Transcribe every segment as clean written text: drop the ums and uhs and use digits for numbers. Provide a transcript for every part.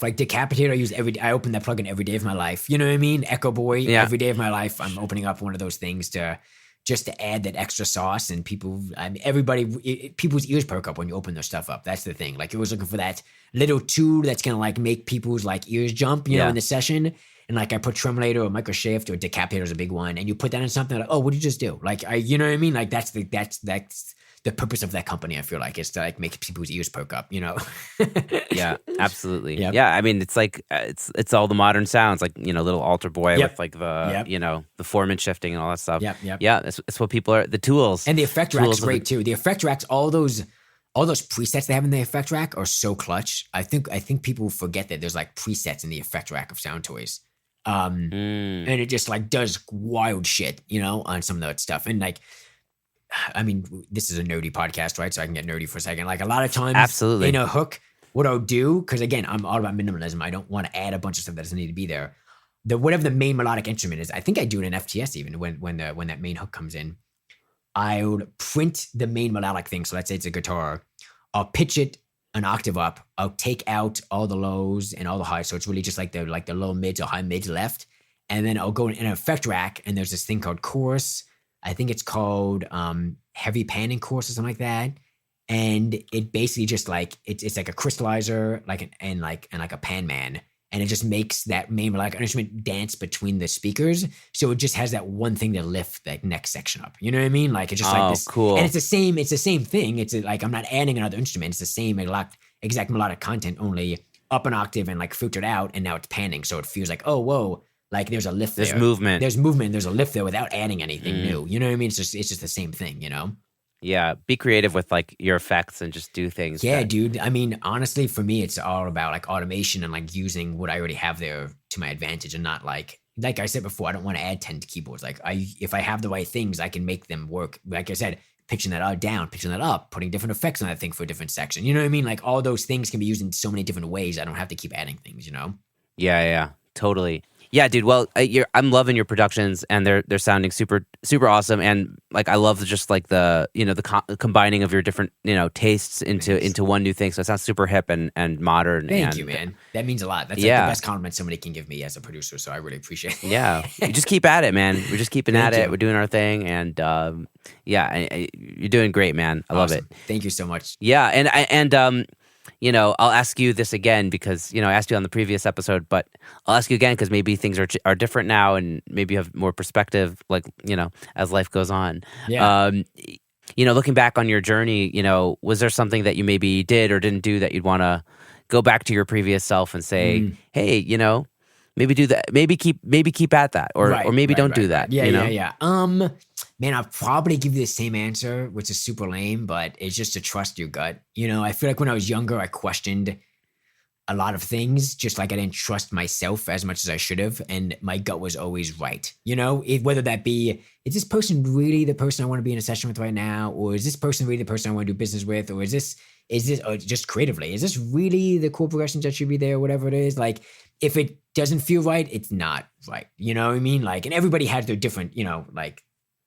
Like Decapitator, I open that plugin every day of my life. You know what I mean? Echo Boy, every day of my life, I'm opening up one of those things to add that extra sauce. And people's ears perk up when you open their stuff up. That's the thing. Like you're always looking for that little tool that's gonna like make people's like ears jump, you know, in the session. And like I put Tremolator or Microshift or Decapitator is a big one, and you put that in something like, oh, what did you just do? Like you know what I mean? Like that's the purpose of that company. I feel like is to like make people's ears perk up, you know? Yeah, absolutely. Yep. Yeah, I mean, it's like it's all the modern sounds, like little altar boy with like the the Foreman shifting and all that stuff. Yep. Yeah, it's what people are, the tools. And the effect rack's great too. The effect racks, all those presets they have in the effect rack are so clutch. I think people forget that there's like presets in the effect rack of sound toys. And it just like does wild shit, on some of that stuff. And like, I mean, this is a nerdy podcast, right? So I can get nerdy for a second. Like a lot of times, absolutely, in a hook, what I'll do, because again, I'm all about minimalism. I don't want to add a bunch of stuff that doesn't need to be there. Whatever the main melodic instrument is, I think I do it in FTS even when that main hook comes in. I would print the main melodic thing. So let's say it's a guitar. I'll pitch it an octave up. I'll take out all the lows and all the highs. So it's really just like the low mids or high mids left. And then I'll go in an effect rack, and there's this thing called chorus. I think it's called heavy panning chorus or something like that. And it basically just like it's like a crystallizer, and like a pan man. And it just makes that main melodic instrument dance between the speakers. So it just has that one thing to lift that next section up. You know what I mean? Like it's just like this. Cool. And it's the same thing. It's like I'm not adding another instrument. It's the same exact melodic content, only up an octave and like filtered out, and now it's panning. So it feels like, oh, whoa, like there's a lift there. There's movement. There's a lift there without adding anything new. You know what I mean? It's just the same thing, Yeah, be creative with like your effects and just do things. Yeah, dude. I mean, honestly, for me, it's all about like automation and like using what I already have there to my advantage, and not like I said before, I don't want to add 10 keyboards. Like if I have the right things, I can make them work. Like I said, pitching that out down, pitching that up, putting different effects on that thing for a different section. You know what I mean? Like all those things can be used in so many different ways. I don't have to keep adding things, Yeah, totally. Yeah, dude. Well, I'm loving your productions, and they're sounding super, super awesome. And like, I love just like the combining of your different tastes into one new thing. So it sounds super hip and modern. Thank you, man. That means a lot. That's like the best compliment somebody can give me as a producer. So I really appreciate it. Yeah, you just keep at it, man. We're just keeping at it. We're doing our thing, and you're doing great, man. I love it. Thank you so much. Yeah, and I'll ask you this again because, I asked you on the previous episode, but I'll ask you again because maybe things are different now, and maybe you have more perspective, like, as life goes on. Yeah. Looking back on your journey, was there something that you maybe did or didn't do that you'd want to go back to your previous self and say, hey, maybe do that, maybe keep at that, or maybe don't do that. Yeah. Man, I'll probably give you the same answer, which is super lame, but it's just to trust your gut. I feel like when I was younger, I questioned a lot of things, just like I didn't trust myself as much as I should have, and my gut was always right. Whether that be, is this person really the person I want to be in a session with right now, or is this person really the person I want to do business with, or is this or just creatively, is this really the chord progressions that should be there, whatever it is? Like, if it doesn't feel right, it's not right. You know what I mean? Like, and everybody has their different, like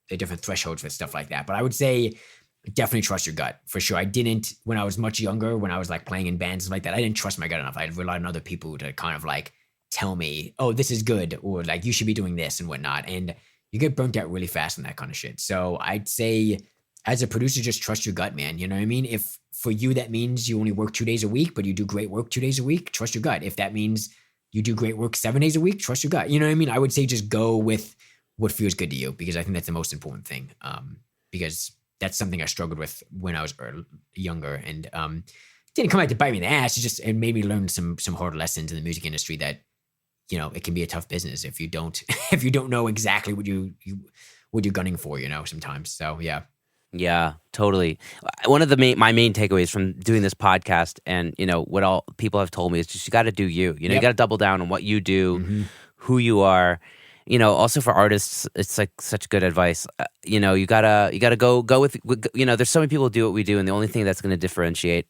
their different thresholds for stuff like that. But I would say definitely trust your gut for sure. I didn't, when I was much younger, when I was like playing in bands and like that, I didn't trust my gut enough. I relied on other people to kind of like tell me, oh, this is good, or like you should be doing this and whatnot. And you get burnt out really fast on that kind of shit. So I'd say as a producer, just trust your gut, man. You know what I mean? If for you that means you only work 2 days a week, but you do great work 2 days a week, trust your gut. If that means you do great work 7 days a week, trust your gut. You know what I mean? I would say just go with what feels good to you, because I think that's the most important thing. Because that's something I struggled with when I was younger, and didn't come out to bite me in the ass. It made me learn some hard lessons in the music industry that, it can be a tough business if you don't know exactly what you're gunning for, sometimes. So yeah. Yeah, totally. One of my main takeaways from doing this podcast, and what all people have told me, is just you got to do you. You got to double down on what you do, who you are. Also for artists, it's like such good advice. You gotta go with. There's so many people who do what we do, and the only thing that's going to differentiate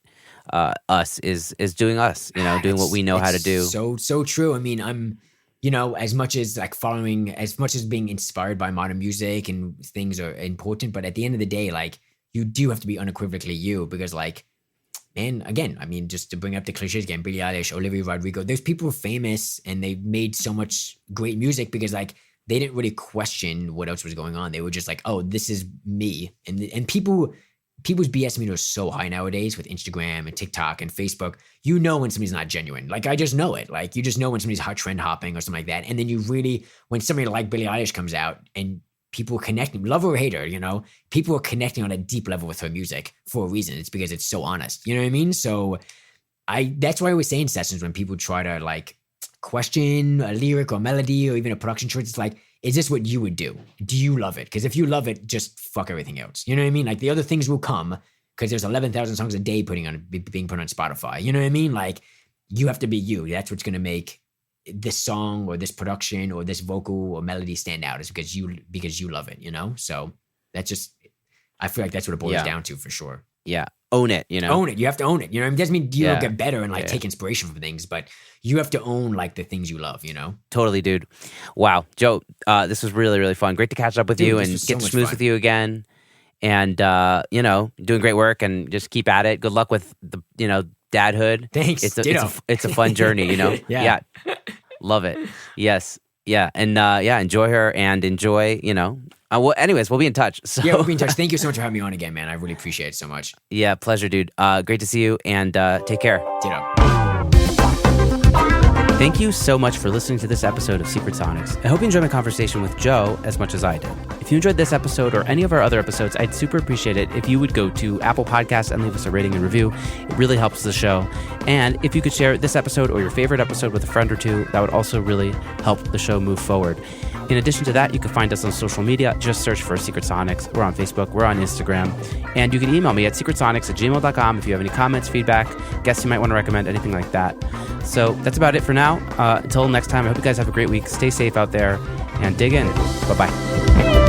us is doing us. Doing what we know how to do. So true. I mean, I'm. As much as like following, as much as being inspired by modern music and things are important, but at the end of the day, like you do have to be unequivocally you, because like and again, I mean, just to bring up the cliches again, Billie Eilish, Olivia Rodrigo, there's people who are famous and they made so much great music because like they didn't really question what else was going on. They were just like, oh, this is me. And people's BS meter is so high nowadays with Instagram and TikTok and Facebook. You know when somebody's not genuine. Like I just know it. Like you just know when somebody's hot trend hopping or something like that. And then you really, when somebody like Billie Eilish comes out and people are connecting, love her or hate her, you know, people are connecting on a deep level with her music for a reason. It's because it's so honest. You know what I mean? So that's why I always say in sessions when people try to like question a lyric or melody or even a production choice, it's like, is this what you would do? Do you love it? Because if you love it, just fuck everything else. You know what I mean? Like the other things will come because there's 11,000 songs a day being put on Spotify. You know what I mean? Like you have to be you. That's what's going to make this song or this production or this vocal or melody stand out, is because you love it, you know? So that's just, I feel like that's what it boils down to for sure. Yeah. Own it, you know? Own it. You have to own it. You know what I mean? It doesn't mean you don't get better and like take inspiration from things, but you have to own like the things you love, you know? Totally, dude. Wow. Joe, this was really, really fun. Great to catch up with you and get to schmooze with you again. And, you know, doing great work and just keep at it. Good luck with the, you know, dadhood. Thanks. It's a fun journey, you know? Yeah. Love it. Yes. Yeah. And, enjoy her and enjoy, you know. Well, anyways, we'll be in touch. So. Yeah, we'll be in touch. Thank you so much for having me on again, man. I really appreciate it so much. Yeah, pleasure, dude. Great to see you, and take care. Ditto. Thank you so much for listening to this episode of Secret Sonics. I hope you enjoyed my conversation with Joe as much as I did. If you enjoyed this episode or any of our other episodes, I'd super appreciate it if you would go to Apple Podcasts and leave us a rating and review. It really helps the show. And if you could share this episode or your favorite episode with a friend or two, that would also really help the show move forward. In addition to that, you can find us on social media. Just search for Secret Sonics. We're on Facebook. We're on Instagram. And you can email me at secretsonics@gmail.com if you have any comments, feedback, guests you might want to recommend, anything like that. So that's about it for now. Until next time, I hope you guys have a great week. Stay safe out there and dig in. Bye-bye.